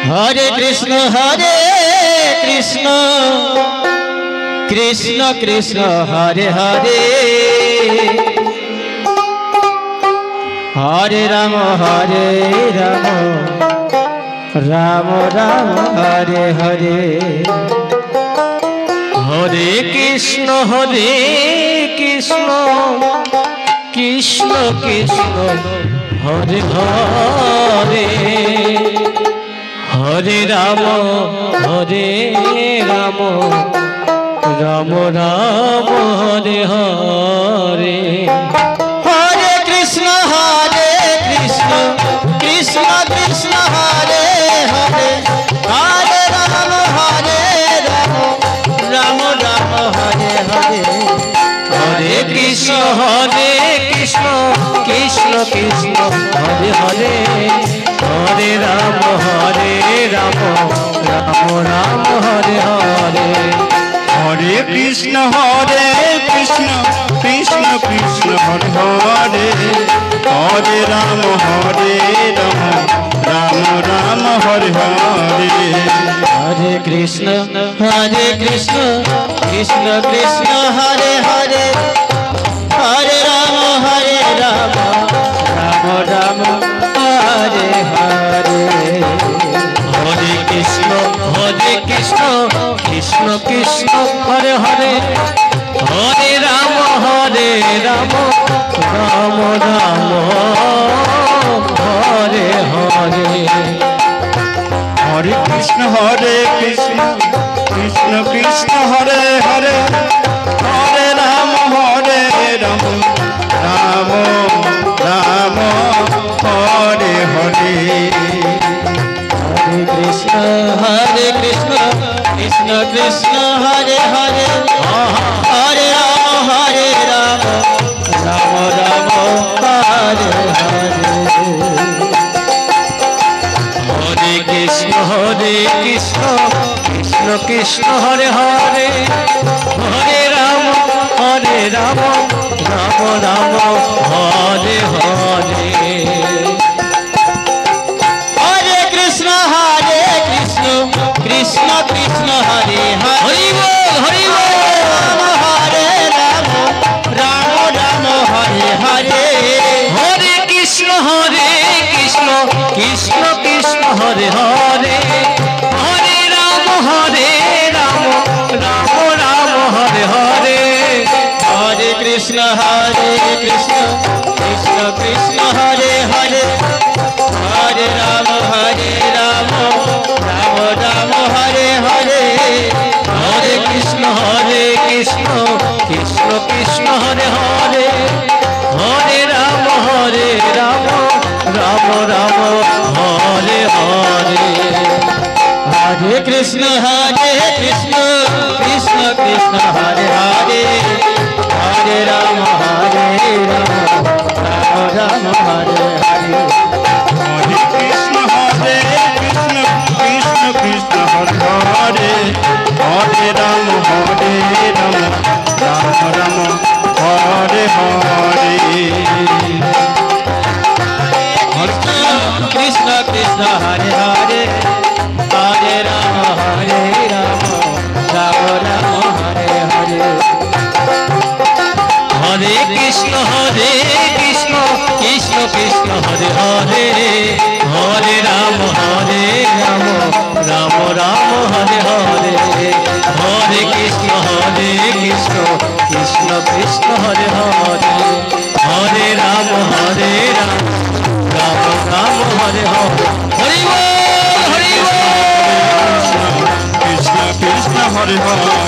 हरे कृष्ण कृष्ण कृष्ण हरे हरे हरे राम राम राम हरे हरे हरे कृष्ण कृष्ण कृष्ण हरे हरे हरे राम राम राम हरे हरे हरे कृष्ण कृष्ण कृष्ण हरे हरे हरे राम राम राम हरे हरे हरे कृष्ण कृष्ण कृष्ण हरे हरे हरे राम राम राम हरे हरे हरे कृष्ण कृष्ण कृष्ण हरे हरे हरे राम राम हरे हरे हरे कृष्ण कृष्ण कृष्ण हरे हरे हरे राम राम हरे हरे हरे कृष्ण कृष्ण कृष्ण हरे हरे हरे राम राम राम हरे हरे हरे कृष्ण कृष्ण कृष्ण हरे हरे हरे राम राम राम हरे हरे हरे कृष्ण कृष्ण कृष्ण हरे हरे हरे राम राम हरे हरे हरे कृष्ण कृष्ण कृष्ण हरे हरे हरे राम राम राम हरे हरे हरे कृष्ण कृष्ण कृष्ण हरे हरि बोल हरे राम राम हरे हरे हरे कृष्ण कृष्ण कृष्ण हरे हरे हरे राम राम हरे हरे हरे कृष्ण कृष्ण कृष्ण हरे हरे हरे राम राम हरे हरे हरे कृष्ण कृष्ण कृष्ण हरे हरे हरे राम राम हरे हरे हरे कृष्ण कृष्ण कृष्ण हरे हरे हरे राम राम हरे हरे हरे कृष्ण कृष्ण कृष्ण हरे हरे हरे राम राम हरे हरे कृष्ण कृष्ण हरे हरे हरे राम राम हरे हरे हरे कृष्ण कृष्ण कृष्ण हरे हरे हरे राम राम हरे हरे हरे कृष्ण कृष्ण कृष्ण हरे हरे हरे राम राम हरे हरे हरि बोल कृष्ण कृष्ण हरे हरे